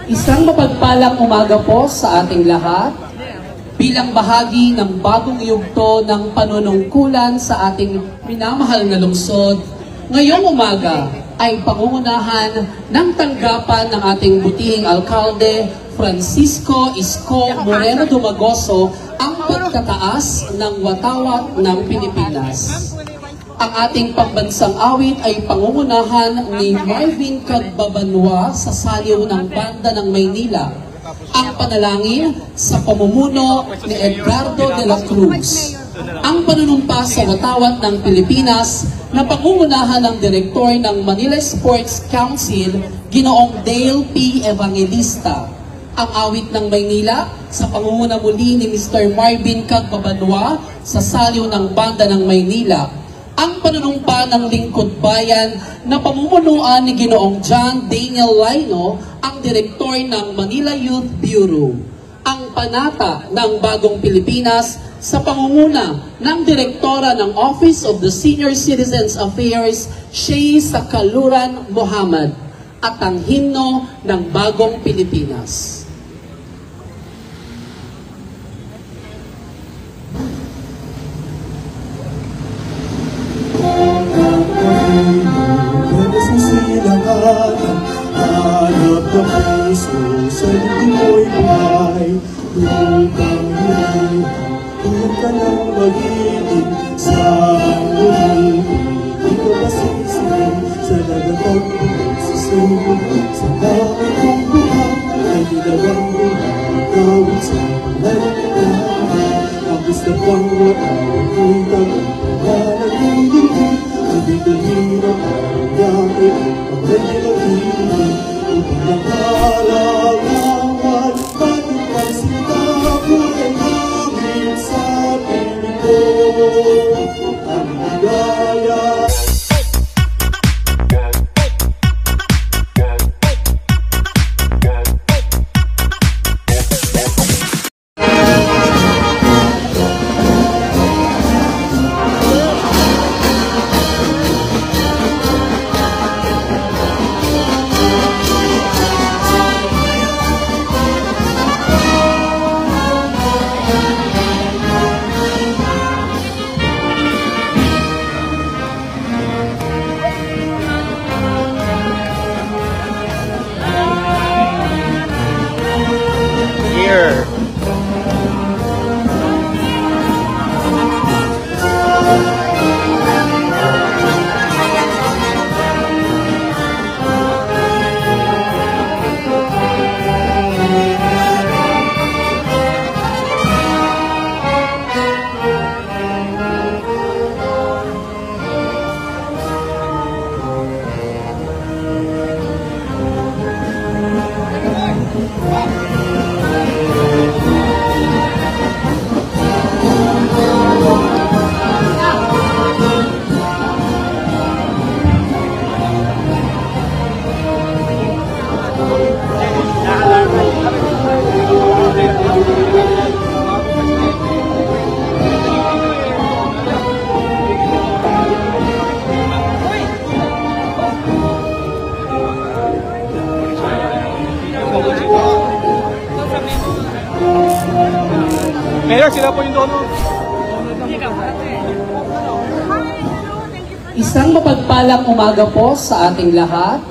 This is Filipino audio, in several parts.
Isang mapagpalang umaga po sa ating lahat. Bilang bahagi ng bagong yugto ng panunungkulan sa ating minamahal na lungsod, ngayong umaga ay pangungunahan ng tanggapan ng ating butihing alkalde, Francisco Isko Moreno Dumagoso, ang pagtataas ng watawat ng Pilipinas. Ang ating pambansang awit ay pangungunahan ni Marvin Cagbabanwa sa saliw ng Banda ng Maynila. Ang panalangin sa pamumuno ni Edgardo de la Cruz. Ang panunumpa sa watawat ng Pilipinas na pangungunahan ng direktor ng Manila Sports Council, Ginoong Dale P. Evangelista. Ang awit ng Maynila sa pangunguna muli ni Mr. Marvin Cagbabanwa sa saliw ng Banda ng Maynila. Ang panunumpa ng Lingkod Bayan na pamumunuan ni Ginoong John Daniel Laino, ang direktor ng Manila Youth Bureau. Ang panata ng Bagong Pilipinas sa pangunguna ng direktora ng Office of the Senior Citizens Affairs, Shea Sakaluran Mohammed, at ang himno ng Bagong Pilipinas. Hanap ng puso sa hindi mo'y buhay. Lupang hirap, huwag ka nang mag-ibig sa hangin. Di ka ba sisihin sa nagatagpuan sa sumunod? Sa dami kong buhay ay ginawang gumagawin sa nalagyan. Ang gusto pang watawin ko'y tagang pangalan. Hindi ka hirap ang yakin, ang hindi mag-ibig. Upang nakalangawan, bakit ang sinabi ay namin sa piling ko? Ang ligaya. Mayor, sila po yung dono. Isang mapagpalang umaga po sa ating lahat.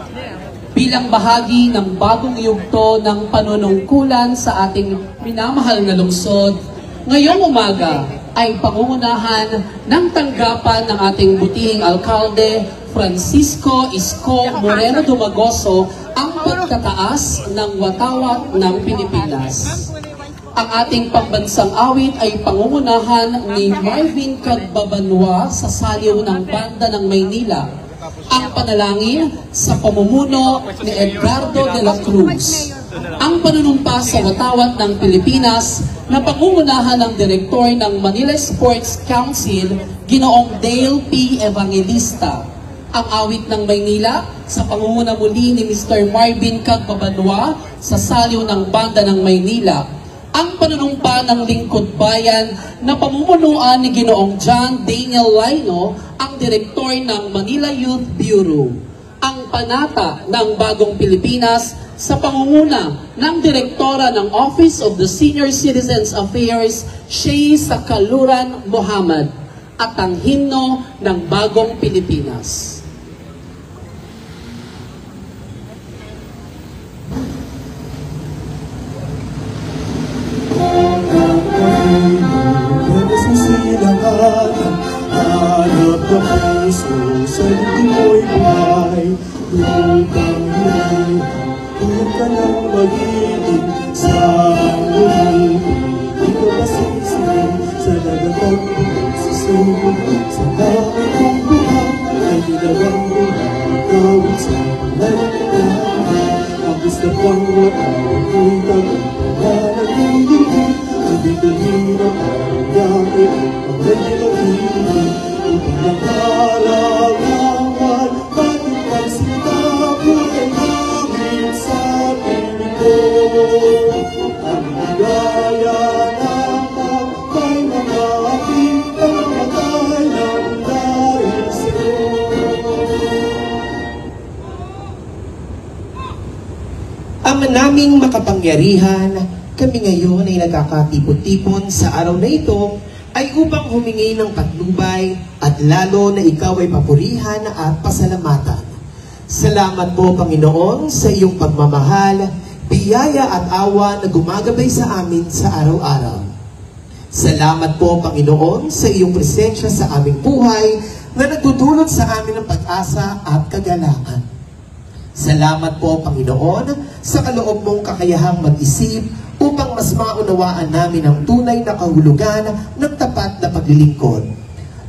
Bilang bahagi ng bagong yugto ng panunungkulan sa ating minamahal na lungsod, ngayong umaga ay pangungunahan ng tanggapan ng ating butihing alkalde, Francisco Isko Moreno Dumagoso, ang pagtataas ng watawat ng Pilipinas. Ang ating pambansang awit ay pangungunahan ni Marvin Cagbabanwa sa saliw ng Banda ng Maynila. Ang panalangin sa pamumuno ni Edgardo de la Cruz. Ang panunumpa sa watawat ng Pilipinas na pangungunahan ng direktor ng Manila Sports Council, Ginoong Dale P. Evangelista. Ang awit ng Maynila sa pangunguna muli ni Mr. Marvin Cagbabanwa sa saliw ng Banda ng Maynila. Ang panunumpa ng Lingkod Bayan na pamumunuan ni Ginoong John Daniel Laino, ang direktor ng Manila Youth Bureau. ang panata ng Bagong Pilipinas sa pangunguna ng Direktora ng Office of the Senior Citizens Affairs, Shea Sakaluran Mohammed, at ang himno ng Bagong Pilipinas. Hanap na puso sa di mo'y buhay. Lupang hirap, huwag ka nang mag-ibig sa mundo. Di ka masisig sa nagatang buhay sa sumunod. Sa dami kong buhay ay ginawang gawin sa pangalan. Ang gusto pang wakaw, ako'y tagang-pangalan. Hindi-hindi-hirap ang yakin, ang hindi-hindi-hirap. Pinakalangawan, bakit pagsintapo ay hangin sa piling ko? Ang ligaya naman, may mga pinamatay ng dahil sa'yo. Ama naming makapangyarihan, kami ngayon ay nagkakatipon-tipon sa araw na ito ay upang humingi ng patnubay at lalo na ikaw ay papurihan at pasalamatan. Salamat po, Panginoon, sa iyong pagmamahal, biyaya at awa na gumagabay sa amin sa araw-araw. Salamat po, Panginoon, sa iyong presensya sa aming buhay na nagdudulot sa amin ng pag-asa at kagalakan. Salamat po, Panginoon, sa kaloob mong kakayahang mag-isip upang mas maunawaan namin ang tunay na kahulugan ng tapat na paglilingkod.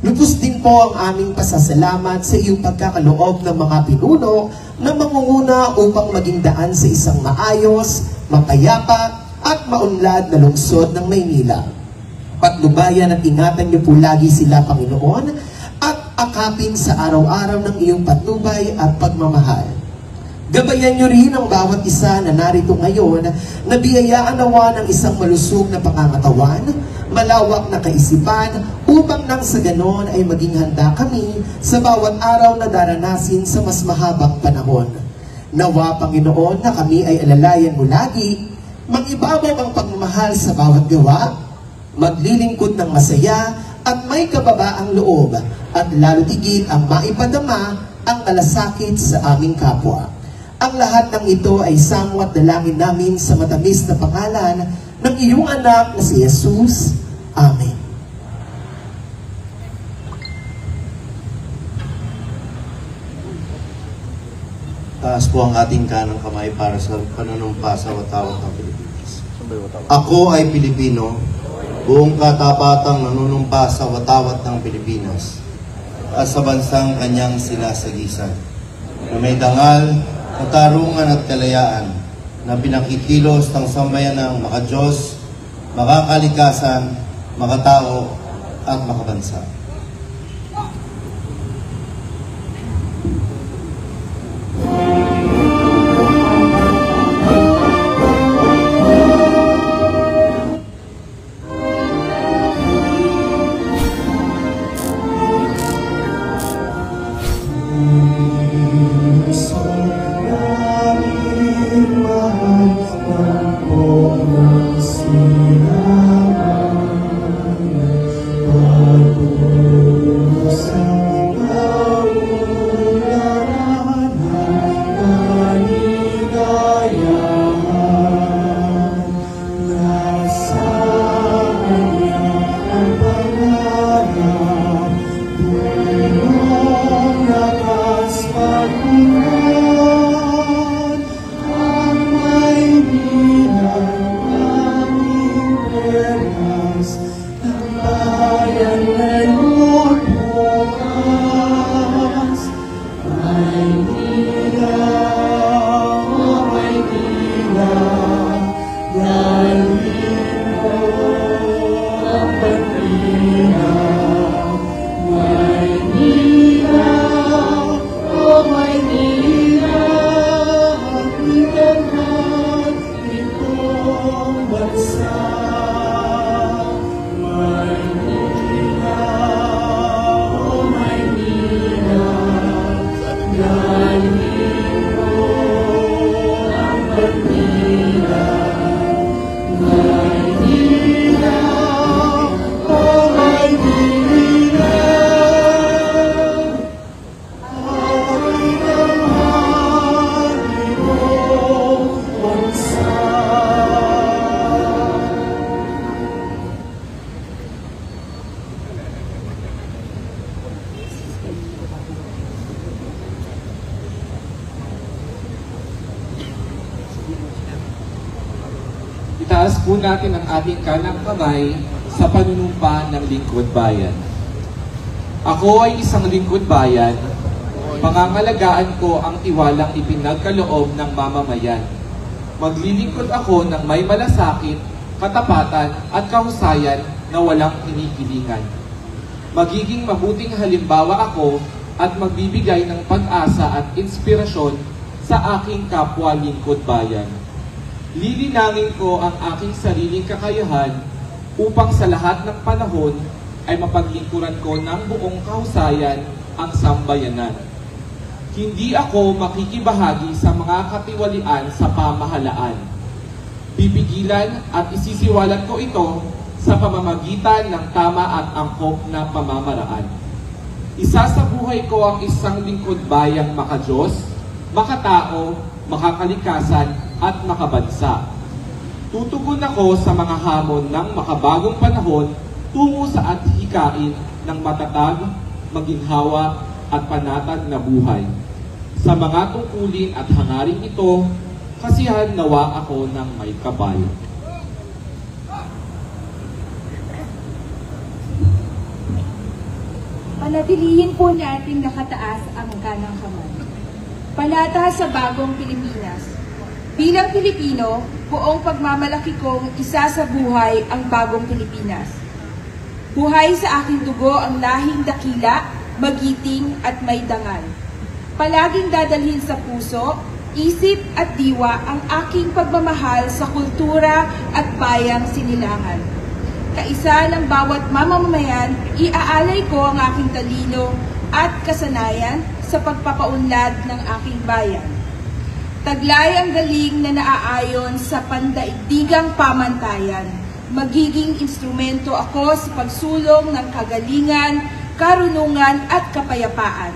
Lubos din po ang aming pasasalamat sa iyong pagkakaloob ng mga pinuno na mangunguna upang maging daan sa isang maayos, mapayapa at maunlad na lungsod ng Maynila. Patnubayan at ingatan niyo po lagi sila, Panginoon, at akapin sa araw-araw ng iyong patnubay at pagmamahal. Gabayan niyo rin ang bawat isa na narito ngayon na biyayaan nawa ng isang malusog na pangangatawan, malawak na kaisipan, upang nang sa ganon ay maging handa kami sa bawat araw na daranasin sa mas mahabang panahon. Nawa, Panginoon, na kami ay alalayan mo lagi, mag-ibabaw ang pagmamahal sa bawat gawa, maglilingkod ng masaya at may kababaang loob, at lalo tigit ang maipadama ang malasakit sa aming kapwa. Ang lahat ng ito ay samwat dalangin namin sa matamis na pangalan ng iyong anak na si Jesus. Amen. Taas po ang ating kanang kamay para sa panunumpa sa watawat ng Pilipinas. Ako ay Pilipino, buong katapatang nanunumpa sa watawat ng Pilipinas at sa bansang kanyang sinasagisan, na may dangal, katarungan at kalayaan na pinakikilos ng sambayanang makadiyos, makakalikasan, makatao at makabansa. Maynila, oh Maynila. Itaas po natin ang ating kanang kamay sa panunumpa ng lingkod bayan. Ako ay isang lingkod bayan. Pangangalagaan ko ang tiwalang ipinagkaloob ng mamamayan. Maglilingkod ako ng may malasakit, katapatan at kahusayan na walang kinikilingan. Magiging mabuting halimbawa ako at magbibigay ng pag-asa at inspirasyon sa aking kapwa lingkod bayan. Lilinangin ko ang aking sariling kakayahan upang sa lahat ng panahon ay mapaglingkuran ko ng buong kahusayan ang sambayanan. Hindi ako makikibahagi sa mga katiwalian sa pamahalaan. Pipigilan at isisiwalat ko ito sa pamamagitan ng tama at angkop na pamamaraan. Isasabuhay ko ang isang lingkod bayang makadiyos, makatao, makakalikasan at makabansa. Tutugon ako sa mga hamon ng makabagong panahon tungo sa adhikain ng matatag, maginhawa at panatag na buhay. Sa mga tungkulin at hangaring ito, kasihan nawa ako ng may kapal. Panatilihin po natin nakataas ang kanang kamay. Panata sa bagong Pilipinas. Bilang Pilipino, buong pagmamalaki kong isa sa buhay ang bagong Pilipinas. Buhay sa aking dugo ang lahing dakila, magiting at may dangal. Palaging dadalhin sa puso, isip at diwa ang aking pagmamahal sa kultura at bayang sinilangan. Kaisa ng bawat mamamayan, iaalay ko ang aking talino at kasanayan sa pagpapaunlad ng aking bayan. Taglay ang galing na naaayon sa pandaigdigang pamantayan. Magiging instrumento ako sa pagsulong ng kagalingan, karunungan at kapayapaan.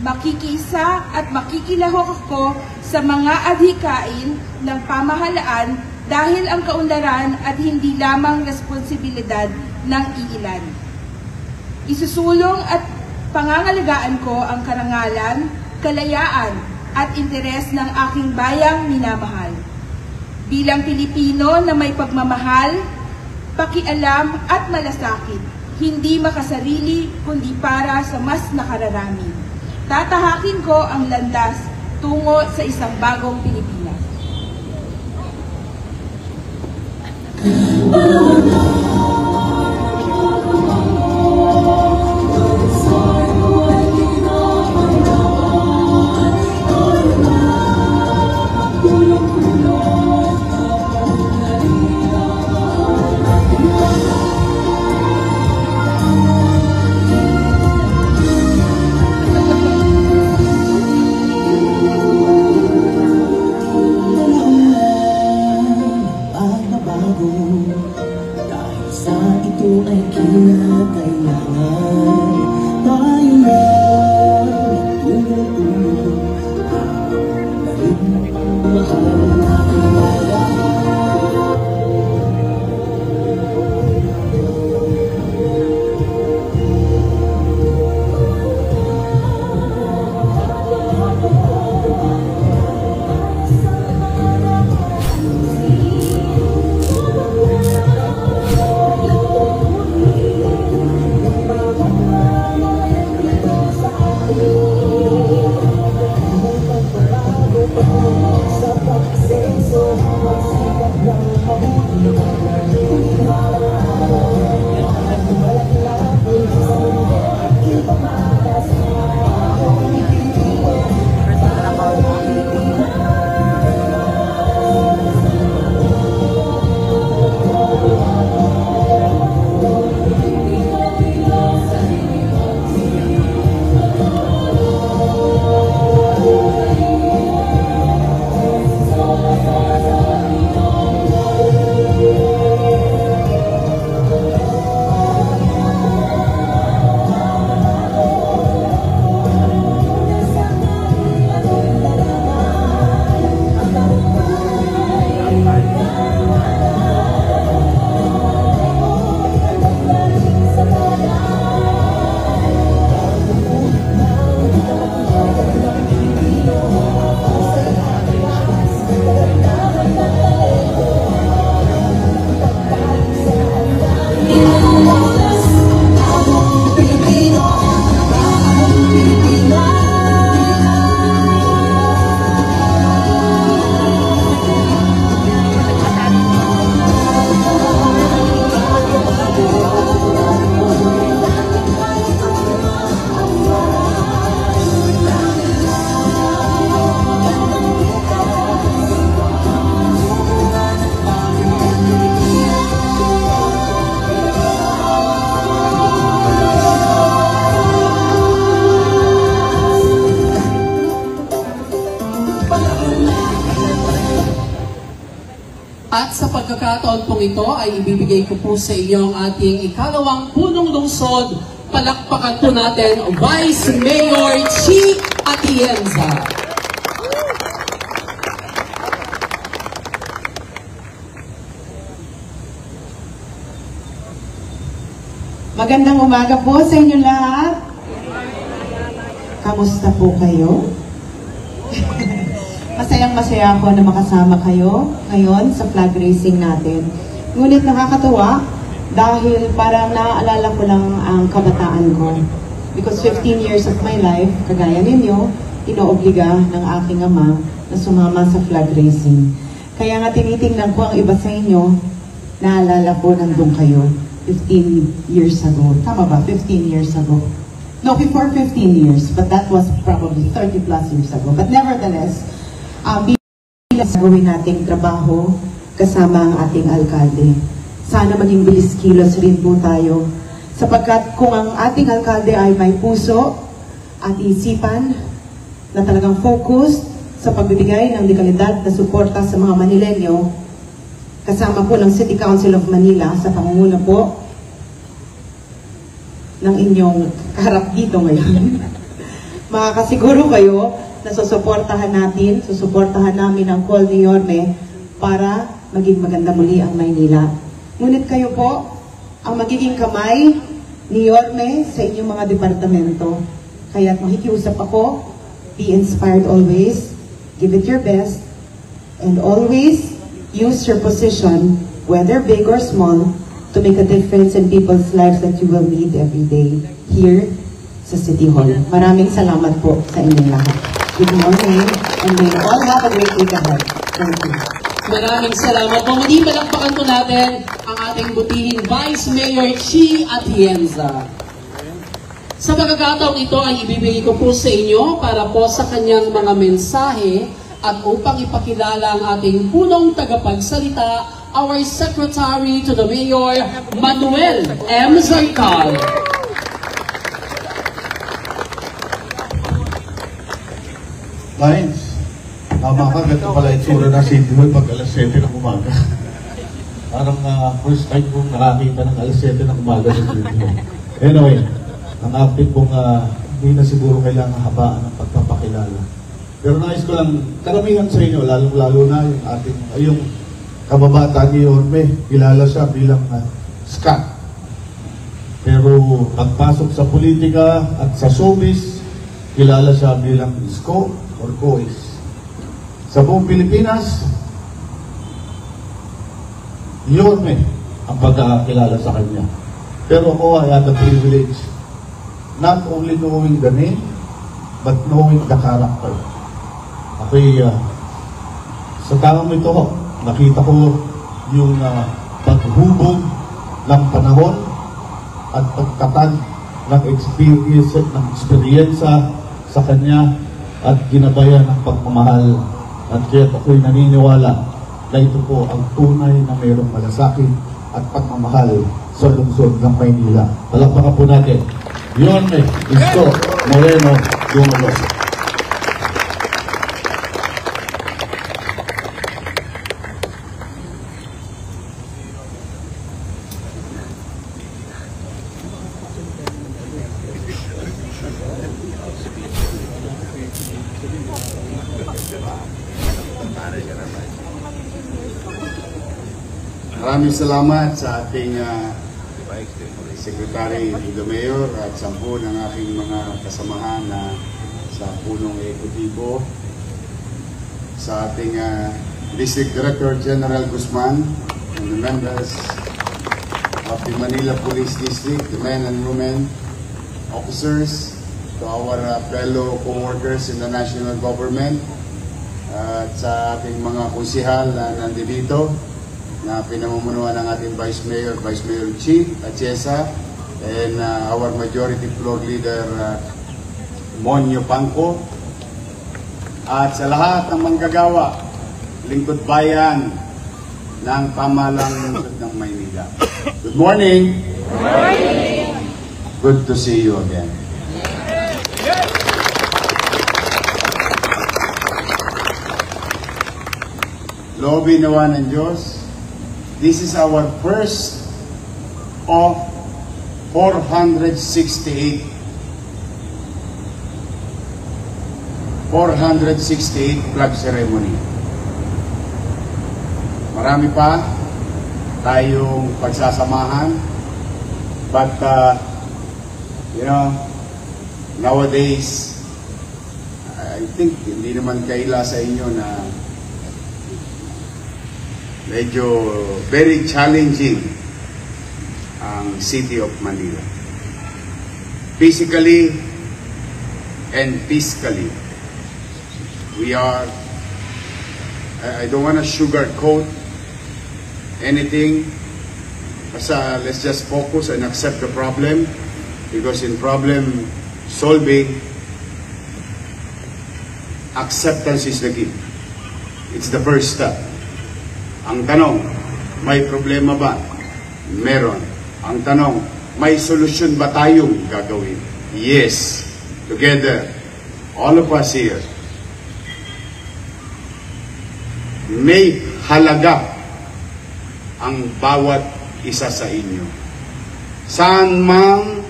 Makikiisa at makikilahok ako sa mga adhikain ng pamahalaan dahil ang kaunlaran at hindi lamang responsibilidad ng iilan. Isusulong at pangangalagaan ko ang karangalan, kalayaan at interes ng aking bayang minamahal. Bilang Pilipino na may pagmamahal, pakialam at malasakit, hindi makasarili kundi para sa mas nakararami. Tatahakin ko ang landas tungo sa isang bagong Pilipinas. Dahil sa ito ay kinakailangan tayo na tulong-tulong na rin mahal natin At sa pagkakataon pong ito ay ibibigay ko po sa inyo ang ating ikalawang punong lungsod. Palakpakan po natin Vice Mayor Chi Atienza. Magandang umaga po sa inyo lahat. Kamusta po kayo? Masayang-masaya ako na makasama kayo ngayon sa flag racing natin. Ngunit nakakatuwa dahil parang naaalala ko lang ang kabataan ko. Because 15 years of my life, kagaya ninyo, inoobliga ng aking ama na sumama sa flag racing. Kaya nga tinitingnan ko ang iba sa inyo, naalala ko nandun kayo 15 years ago. Tama ba? 15 years ago. No, before 15 years, but that was probably 30 plus years ago. But nevertheless, bilang gawin nating trabaho kasama ang ating alkalde. Sana maging bilis-kilos rin po tayo. Sapagkat kung ang ating alkalde ay may puso at isipan na talagang focus sa pagbibigay ng legalidad na suporta sa mga Manilenyo, kasama po ng City Council of Manila sa pangunguna po ng inyong kaharap dito ngayon. Makakasiguro kayo na susuportahan namin ang call ni Yorme para maging maganda muli ang Maynila. Ngunit kayo po ang magiging kamay ni Yorme sa inyong mga departamento. Kaya't makikiusap ako, be inspired always, give it your best, and always use your position, whether big or small, to make a difference in people's lives that you will meet every day here sa City Hall. Maraming salamat po sa inyong lahat. Good morning, and may you all have a great week ahead. Thank you. Maraming salamat po. Muli palakpakan po natin ang ating butihing Vice Mayor Chi Atienza. Sa pagkakataong ito ay ibibigay ko po sa inyo para po sa kanyang mga mensahe at upang ipakilala ang ating punong tagapagsalita, our Secretary to the Mayor, Manuel M. Zarcal. Lines, tama ka, ganito pala itsura ng City Hall pag alas 7 ng umaga. Parang first time kong nakakita ng alas 7 ng umaga sa City Hall. Anyway, ang ating pong hindi na siguro kailangan habaan ng pagpapakilala. Pero nais ko lang, karamihan sa inyo, lalong-lalo na yung ating, yung kababataan ni Yorme, kilala siya bilang Scott. Pero pagpasok sa politika at sa showbiz, kilala siya bilang Isko or Kois. Sa buong Pilipinas, Yorme ang pagkakilala sa kanya. Pero ako ay had the privilege not only knowing the name, but knowing the character. Ako'y sa taong ito, nakita ko yung paghubog ng panahon at pagtatag ng experiensa sa kanya at ginabayan ng pagmamahal. At kaya ako'y naniniwala na ito po ang tunay na mayroong malasakit at pagmamahal sa lungsod ng Maynila. Palakpakan po natin. Yorme Isko Moreno Dumalos. Maraming salamat sa ating Secretary to the Mayor at 10 ng aking mga kasamahan na sa punong ekutibo, sa ating District Director General Guzman and the members of the Manila Police District, the men and women, officers, to our fellow co-workers in the national government, at sa ating mga konsihal na nandito, na pinamumunuan ng ating Vice Mayor Chi Atienza, and our Majority Floor Leader Monyo Pangco, at sa lahat ng manggagawa, lingkod bayan ng pamahalang lungsod ng Maynila. Good morning! Good morning! Good to see you again. Loobin nawa ng Diyos This is our first of 468 flag ceremony. Marami pa tayong pagsasamahan, but you know, nowadays I think hindi naman kaila sa inyo na medyo very challenging ang City of Manila. Physically and fiscally, we are, I don't want to sugarcoat anything. Basta let's just focus and accept the problem, because in problem solving, acceptance is the key. It's the first step. Ang tanong, may problema ba? Meron. Ang tanong, may solusyon ba tayong gagawin? Yes. Together, all of us here, may halaga ang bawat isa sa inyo. Saan mang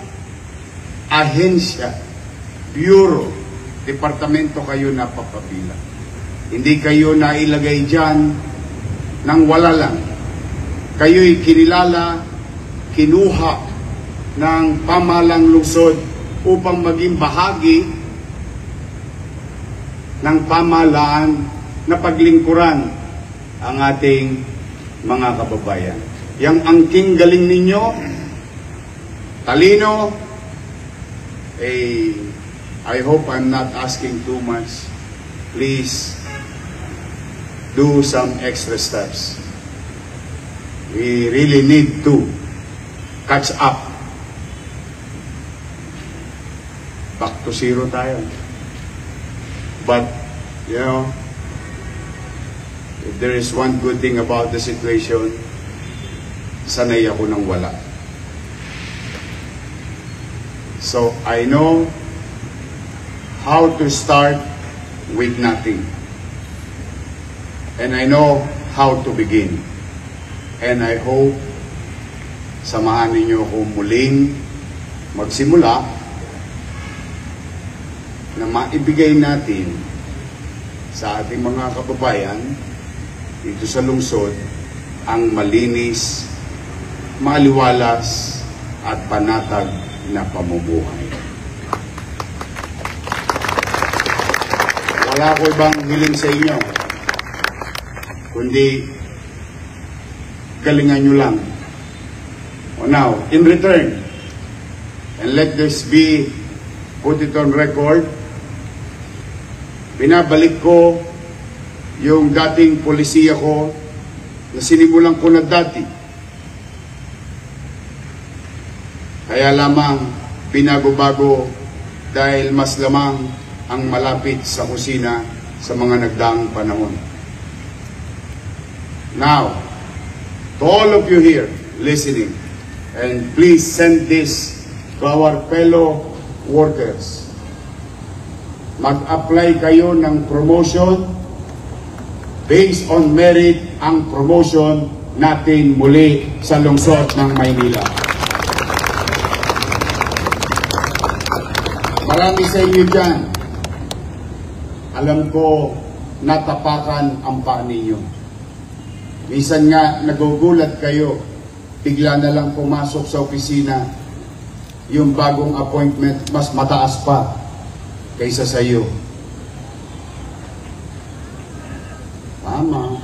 ahensya, bureau, departamento kayo napapabila. Hindi kayo nailagay dyan nang wala lang. Kayo'y kinilala, kinuha ng pamahalang lungsod upang maging bahagi ng pamahalaan na paglingkuran ang ating mga kababayan. Yang angking galing ninyo, talino, I hope I'm not asking too much. Please do some extra steps. We really need to catch up. Back to zero tayo. But, you know, if there is one good thing about the situation, sanay ako nang wala. So, I know how to start with nothing. And I know how to begin. And I hope samahan ninyo ako muling magsimula na maibigay natin sa ating mga kababayan dito sa lungsod ang malinis, maliwalas at panatag na pamumuhay. Wala ko ibang hiling sa inyo, kundi galingan nyo lang. Now, in return, and let this be put it on record, binabalik ko yung dating polisiya ko na sinimulan ko na dati. Kaya lamang binago-bago dahil mas lamang ang malapit sa kusina sa mga nagdaang panahon. Now, to all of you here listening, and please send this to our fellow workers. Mag-apply kayo ng promotion based on merit ang promotion natin muli sa lungsod ng Maynila. Marami sa inyo dyan, alam ko natapakan ang paa ninyo. Minsan nga nagugulat kayo, bigla na lang pumasok sa opisina, yung bagong appointment mas mataas pa kaysa sa iyo. Tama.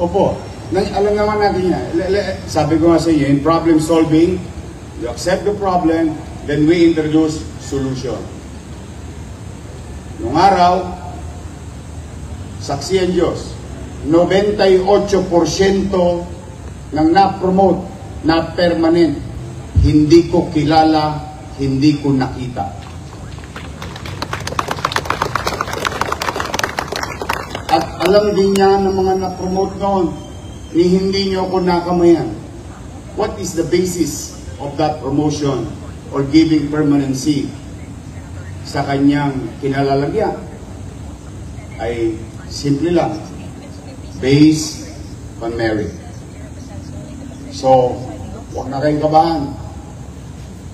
Opo, alam naman natin yan. Sabi ko nga sa inyo, in problem solving, you accept the problem, then we introduce solution. Nung araw, saksi ang Diyos, 98% ng na-promote, na permanent, hindi ko kilala, hindi ko nakita. At alam din niya ng mga na-promote noon, ni hindi niyo ako nakamayan. What is the basis of that promotion or giving permanency sa kanyang kinalalagyan? Ay simple lang. based on merit. So, huwag na kayong kabahan.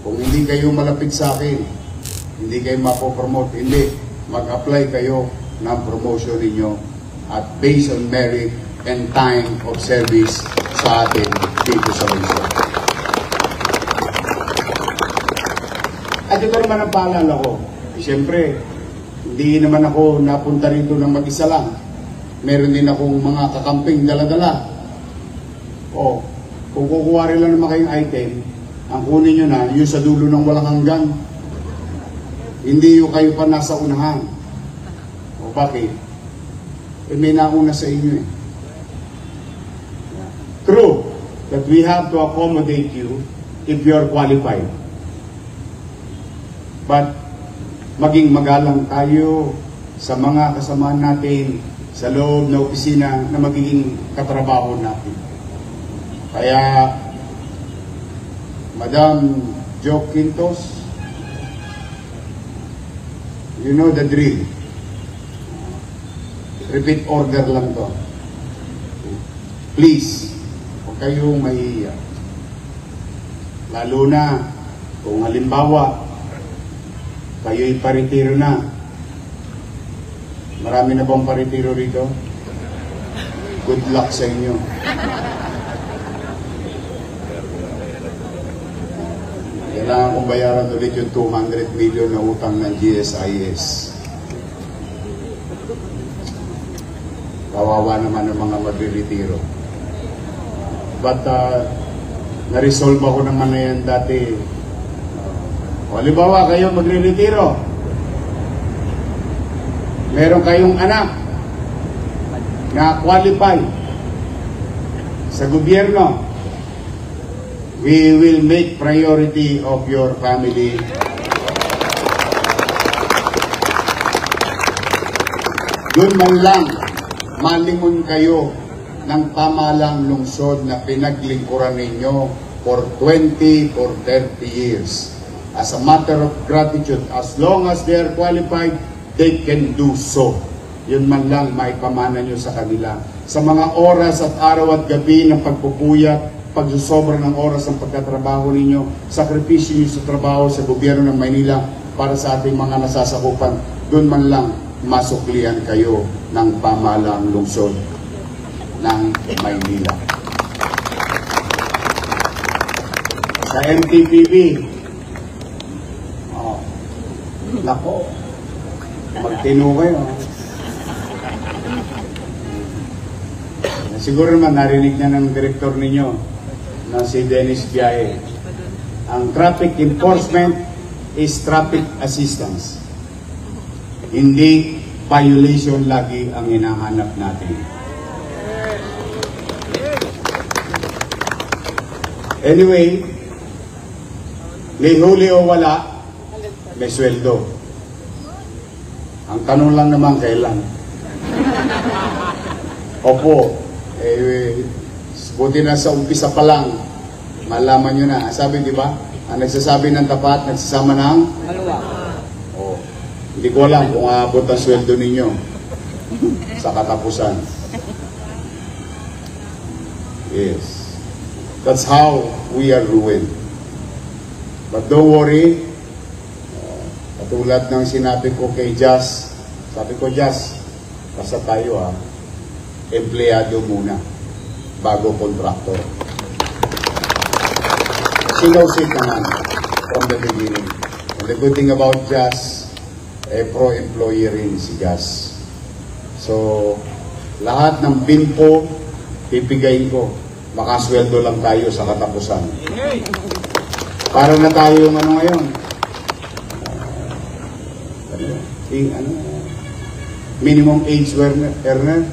Kung hindi kayo malapit sa akin, hindi kayo mapopromote, hindi. Mag-apply kayo ng promotion ninyo at based on merit and time of service sa atin dito sa lungsod. At ito naman ang paalala ko. Siyempre, hindi naman ako napunta rito ng mag-isa lang. Meron din akong mga kakamping dala-dala. O, kung kukuha rin lang naman kayong item, ang kunin nyo na, yung sa dulo ng walang hanggan. Hindi yung kayo pa nasa unahan. O bakit? Eh may nauna sa inyo eh. True that we have to accommodate you if you are qualified. But maging magalang tayo sa mga kasamahan natin sa loob ng opisina na magiging katrabaho natin. Kaya, Madam Jo Quintos, you know the drill. Repeat order lang to. Please, huwag kayong mahihiya. Lalo na kung halimbawa, kayo'y paritiro na. Marami na bang paritiro rito? Good luck sa inyo. Kailangan kong bayaran ulit yung 200 million na utang ng GSIS. Kawawa naman ang mga magre-retiro. But, na-resolve ako naman na yan dati. Halimbawa, kayo magre-retiro. Meron kayong anak na qualified sa gobyerno. We will make priority of your family. Doon man lang, malingon kayo ng pamahalang lungsod na pinaglingkuran ninyo for 20 or 30 years. As a matter of gratitude, as long as they are qualified, they can do so. Yun man lang maipamana nyo sa kanila. Sa mga oras at araw at gabi ng pagpupuyat, pagsusobra ng oras ng pagkatrabaho ninyo, sakripisyo nyo sa trabaho sa gobyerno ng Maynila para sa ating mga nasasakupan, doon man lang masuklian kayo ng pamahalang lungsod ng Maynila. Sa MTPB, nako, magtino kayo. Siguro naman narinig niya ng direktor ninyo na si Dennis Biaye. Ang traffic enforcement is traffic assistance. Hindi violation lagi ang hinahanap natin. Anyway, may huli o wala, may sweldo. Ang tanong lang naman kailan. Opo, buti na sa umpisa pa lang, malaman nyo na. Sabi, di ba? Ang nagsasabi ng tapat, nagsasama ng maluwag. Oh, hindi ko alam kung aabot ang sweldo ninyo sa katapusan. Yes. That's how we are ruined. But don't worry, katulad ng sinabi ko kay Jazz, sabi ko, Jazz, basta tayo empleyado muna bago contractor. Sinusik naman from the beginning. And the good thing about Jazz, pro-employee rin si Jazz. So, lahat ng binpo, pipigayin ko. Makasweldo lang tayo sa katapusan. Para na tayo ngayon. Minimum age earner,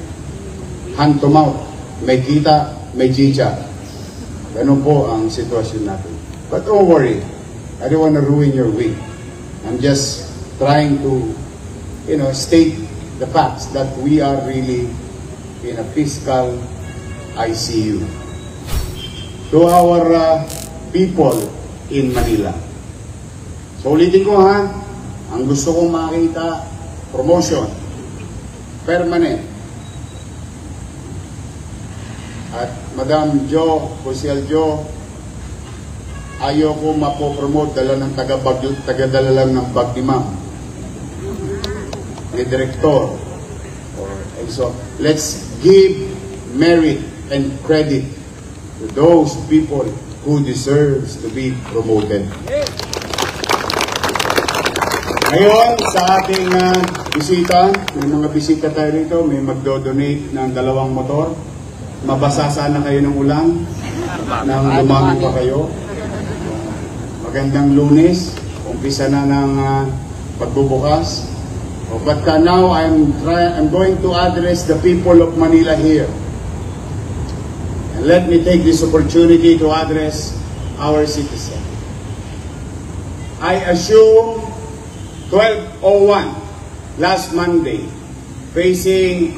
hand to mouth. May kita, may chicha. Ganun po ang sitwasyon natin. But don't worry, I don't want to ruin your week. I'm just trying to, state the facts that we are really in a fiscal ICU. To our people in Manila. So ulitin ko ang gusto kong makita, promotion, permanent. At Madam Jo, Kusel Jo, ayoko mapopromote dala ng tagadala lang ng bag ni ma'am, ni Direktor. And so, let's give merit and credit to those people who deserves to be promoted. Ngayon, sa ating bisita, may mga bisita tayo rito, may magdo-donate ng 2 motor. Mabasa sana kayo ng ulan, nang lumamig pa kayo. Magandang Lunes, umpisa na ng pagbubukas. But now, I'm going to address the people of Manila here. And let me take this opportunity to address our citizens. I assume 12:01 last Monday, facing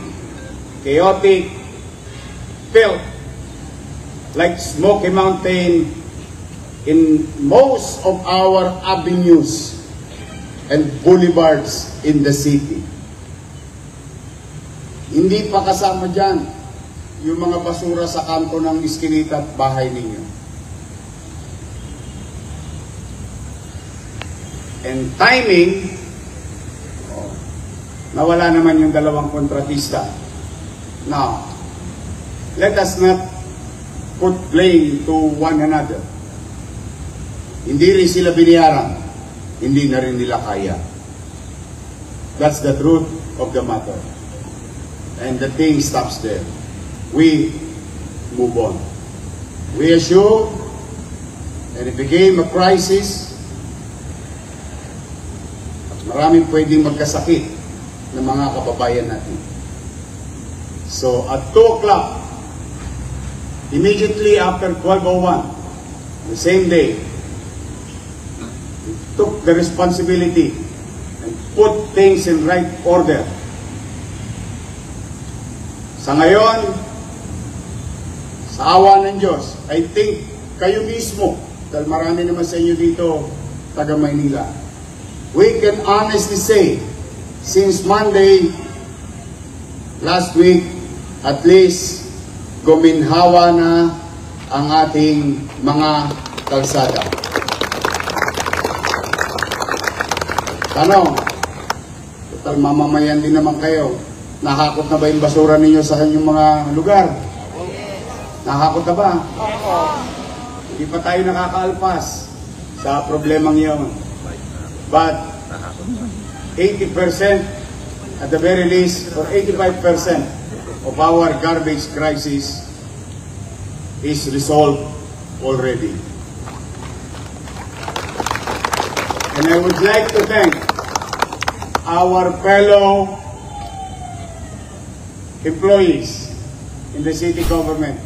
chaotic filth like Smoky Mountain in most of our avenues and boulevards in the city. Hindi pa kasama dyan yung mga basura sa kanto ng iskinita at bahay ninyo. And timing, nawala naman yung 2 kontratista. Now, let us not put blame to one another. Hindi rin sila biniyaran, hindi na rin nila kaya. That's the truth of the matter. And the thing stops there. We move on. We assume that it became a crisis. Maraming pwedeng magkasakit ng mga kababayan natin. So at 2 o'clock, immediately after 12:01, the same day, we took the responsibility and put things in right order. Sa ngayon, sa awa ng Diyos, I think kayo mismo, dahil marami naman sa inyo dito, taga Maynila, we can honestly say, since Monday, last week, at least, guminhawa na ang ating mga kalsada. Tanong, total mamamayan din naman kayo, nahakot na ba yung basura ninyo sa inyong mga lugar? Nahakot na ba? Hindi pa tayo nakakaalpas sa problemang iyon. But 80%, at the very least, or 85% of our garbage crisis is resolved already. And I would like to thank our fellow employees in the city government.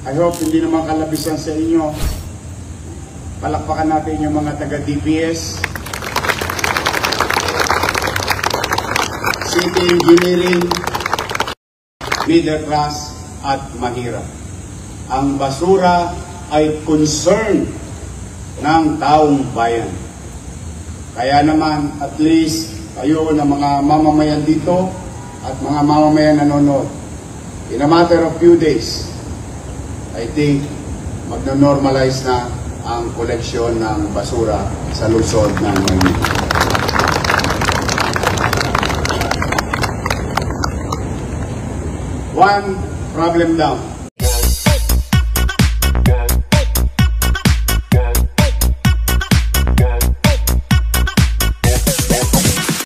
I hope hindi naman kalabisan sa inyo. Palakpakan natin yung mga taga-DPS, City Engineering, middle class at mahirap. Ang basura ay concern ng taong bayan. Kaya naman, at least, kayo na mga mamamayan dito at mga mamamayan nanonood, in a matter of few days, I think magno-normalize na ang koleksyon ng basura sa lungsod ng Maynila. One problem down.